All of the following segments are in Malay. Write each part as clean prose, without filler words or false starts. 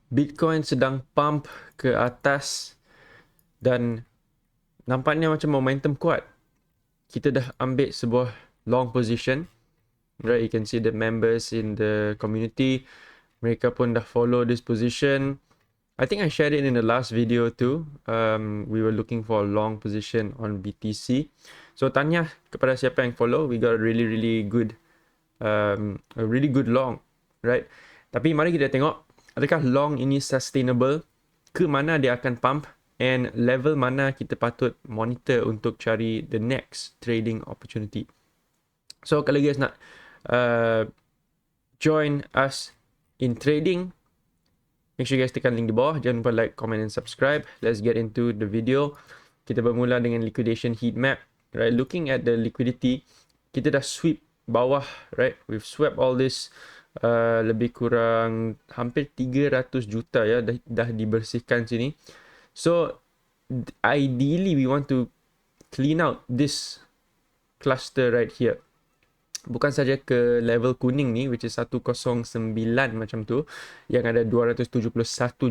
Bitcoin sedang pump ke atas dan nampaknya macam momentum kuat. Kita dah ambil sebuah long position. Right, you can see the members in the community. Mereka pun dah follow this position. I think I shared it in the last video too. We were looking for a long position on BTC. So tanya kepada siapa yang follow, we got a really good long, right? Tapi mari kita tengok adakah long ini sustainable, ke mana dia akan pump, and level mana kita patut monitor untuk cari the next trading opportunity. So kalau guys nak join us in trading, make sure guys tekan link di bawah. Jangan lupa like, comment and subscribe. Let's get into the video. Kita bermula dengan liquidation heat map, right? Looking at the liquidity, kita dah sweep bawah, right? We've swept all this lebih kurang hampir 300 juta ya dah dibersihkan sini. So ideally we want to clean out this cluster right here. Bukan saja ke level kuning ni, which is 109 macam tu, yang ada 271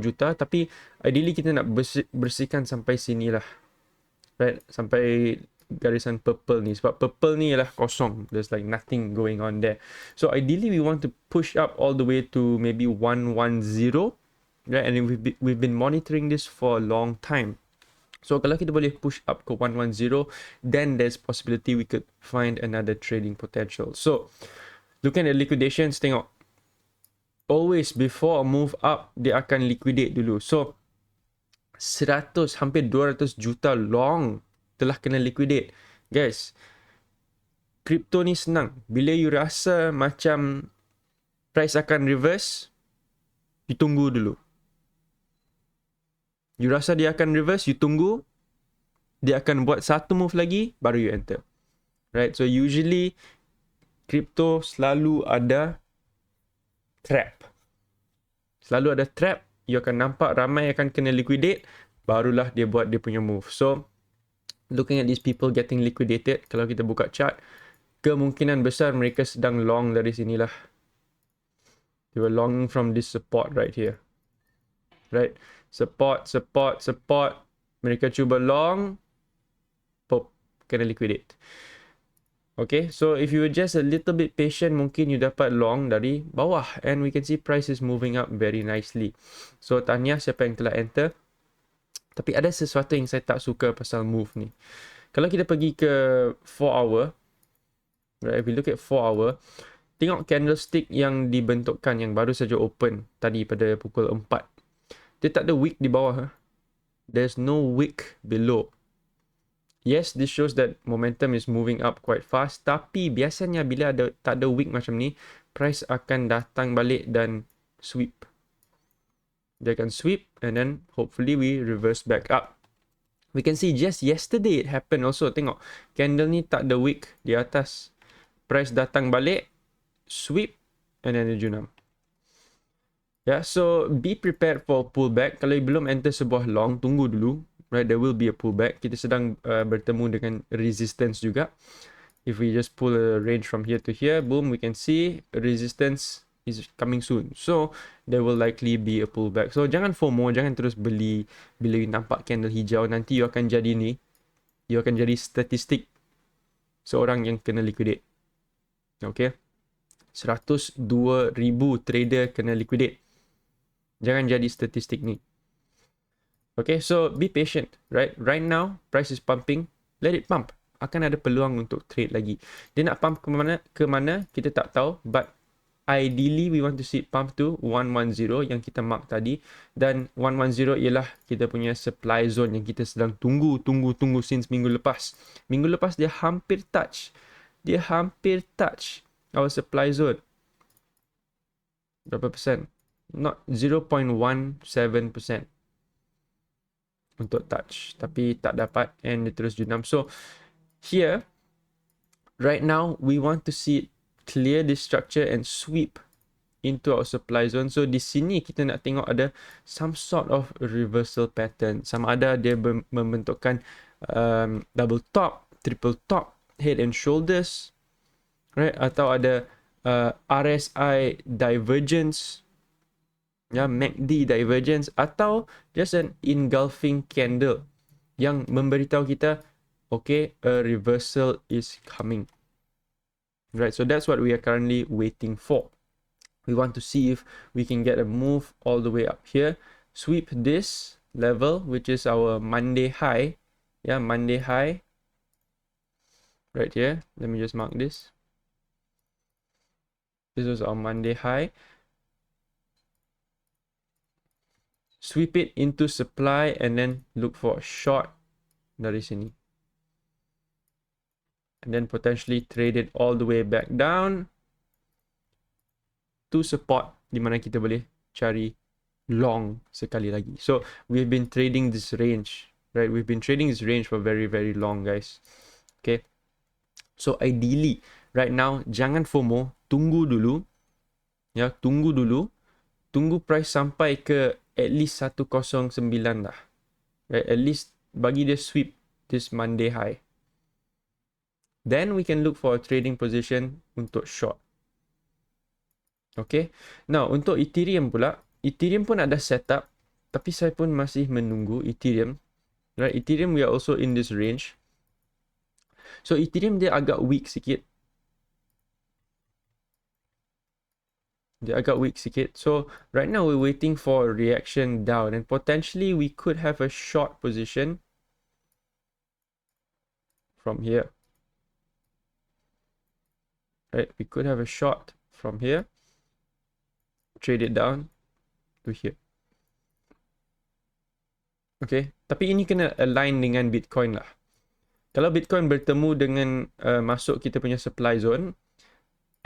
juta, tapi ideally kita nak bersihkan sampai sini lah, right? Sampai garisan purple ni, sebab purple ni ialah kosong, there's like nothing going on there. So ideally we want to push up all the way to maybe 110, right? And we've been monitoring this for a long time. So kalau kita boleh push up ke 110, then there's possibility we could find another trading potential. So looking at liquidations, tengok, always before a move up, dia akan liquidate dulu. So 100, hampir 200 juta long telah kena liquidate. Guys, crypto ni senang. Bila you rasa macam price akan reverse, you tunggu dulu. You rasa dia akan reverse, you tunggu. Dia akan buat satu move lagi, baru you enter. Right? So usually, crypto selalu ada trap. Selalu ada trap. You akan nampak ramai akan kena liquidate, barulah dia buat dia punya move. So, looking at these people getting liquidated, kalau kita buka chart, kemungkinan besar mereka sedang long dari sinilah. They were longing from this support right here. Right? Support. Mereka cuba long, pop, kena liquidate. Okay, so if you were just a little bit patient, mungkin you dapat long dari bawah. And we can see price is moving up very nicely. So, tanya siapa yang telah enter. Tapi ada sesuatu yang saya tak suka pasal move ni. Kalau kita pergi ke 4 hour, right, if we look at 4 hour, tengok candlestick yang dibentukkan, yang baru saja open tadi pada pukul 4. Dia tak ada wick di bawah. There's no wick below. Yes, this shows that momentum is moving up quite fast. Tapi biasanya bila tak ada wick macam ni, price akan datang balik dan sweep. Dia akan sweep and then hopefully we reverse back up. We can see just yesterday it happened also. Tengok, candle ni tak ada wick di atas. Price datang balik, sweep and then dia junam. Yeah, so be prepared for pullback. Kalau belum enter sebuah long, tunggu dulu. Right, there will be a pullback. Kita sedang bertemu dengan resistance juga. If we just pull a range from here to here, boom, we can see resistance is coming soon. So, there will likely be a pullback. So, jangan FOMO, jangan terus beli bila you nampak candle hijau. Nanti you akan jadi ni. You akan jadi statistik seorang yang kena liquidate. Okay. 102,000 trader kena liquidate. Jangan jadi statistik ni. Okay, so be patient, right? Right now, price is pumping. Let it pump. Akan ada peluang untuk trade lagi. Dia nak pump ke mana, kita tak tahu. But ideally, we want to see it pump to 110 yang kita mark tadi. Dan 110 ialah kita punya supply zone yang kita sedang tunggu since minggu lepas. Minggu lepas dia hampir touch. Dia hampir touch our supply zone. Berapa persen? Not 0.17% untuk touch, tapi tak dapat and dia terus junam. So here right now we want to see it clear this structure and sweep into our supply zone. So di sini kita nak tengok ada some sort of reversal pattern. Sama ada dia membentukkan double top, triple top, head and shoulders, right? Atau ada RSI divergence. Ya, MACD divergence atau just an engulfing candle yang memberitahu kita, okay, a reversal is coming. Right, so that's what we are currently waiting for. We want to see if we can get a move all the way up here, sweep this level, which is our Monday high. Yeah, Monday high right here. Let me just mark this. This was our Monday high. Sweep it into supply and then look for a short dari sini. And then potentially trade it all the way back down to support di mana kita boleh cari long sekali lagi. So we've been trading this range, right? We've been trading this range for very, very long, guys. Okay. So ideally, right now, jangan FOMO, tunggu dulu. Ya, tunggu dulu. Tunggu price sampai ke at least 109 lah. Right? At least bagi dia sweep this Monday high. Then we can look for a trading position untuk short. Okay. Now, untuk Ethereum pula, Ethereum pun ada setup, tapi saya pun masih menunggu Ethereum. Right? Ethereum we are also in this range. So Ethereum dia agak weak sikit. Dia agak weak sikit. So right now we're waiting for a reaction down and potentially we could have a short position from here. Right? We could have a short from here. Trade it down to here. Okay. Tapi ini kena align dengan Bitcoin lah. Kalau Bitcoin bertemu dengan masuk kita punya supply zone,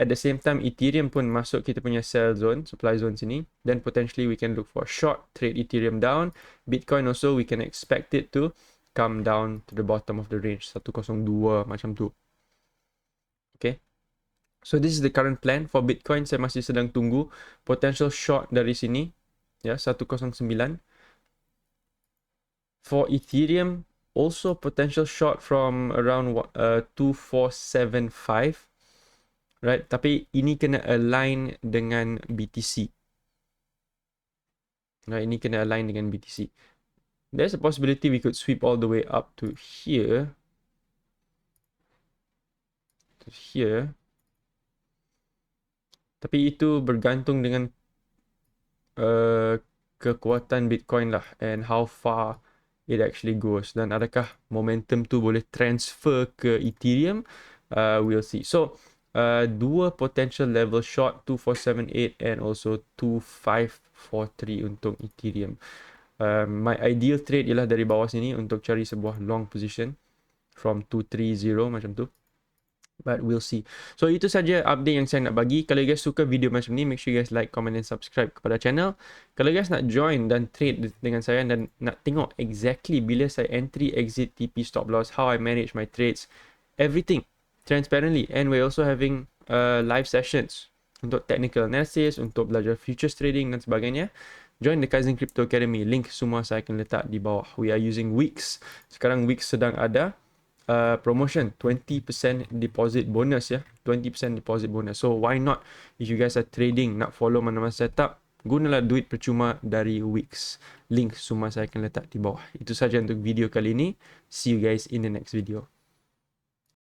at the same time Ethereum pun masuk kita punya sell zone, supply zone sini, then potentially we can look for short, trade Ethereum down. Bitcoin also we can expect it to come down to the bottom of the range, 102 macam tu. Okay. So this is the current plan for Bitcoin. Saya masih sedang tunggu potential short dari sini, ya, 109. For Ethereum also potential short from around 2475. Right, tapi ini kena align dengan BTC. Right, ini kena align dengan BTC. There's a possibility we could sweep all the way up to here. To here. Tapi itu bergantung dengan kekuatan Bitcoin lah and how far it actually goes. Dan adakah momentum tu boleh transfer ke Ethereum? We'll see. So, dua potential level short 2478 and also 2543 untuk Ethereum. My ideal trade ialah dari bawah sini untuk cari sebuah long position from 230 macam tu. But we'll see. So itu saja update yang saya nak bagi. Kalau you guys suka video macam ni, make sure you guys like, comment dan subscribe kepada channel. Kalau you guys nak join dan trade dengan saya dan nak tengok exactly bila saya entry, exit, TP, stop loss, how I manage my trades, everything transparently. And we're also having live sessions untuk technical analysis, untuk belajar futures trading dan sebagainya. Join the Kaizen Crypto Academy. Link semua saya akan letak di bawah. We are using Wix. Sekarang Wix sedang ada promotion 20% deposit bonus, ya. 20% deposit bonus. So why not, if you guys are trading, nak follow mana-mana setup, gunalah duit percuma dari Wix. Link semua saya akan letak di bawah. Itu saja untuk video kali ini. See you guys in the next video.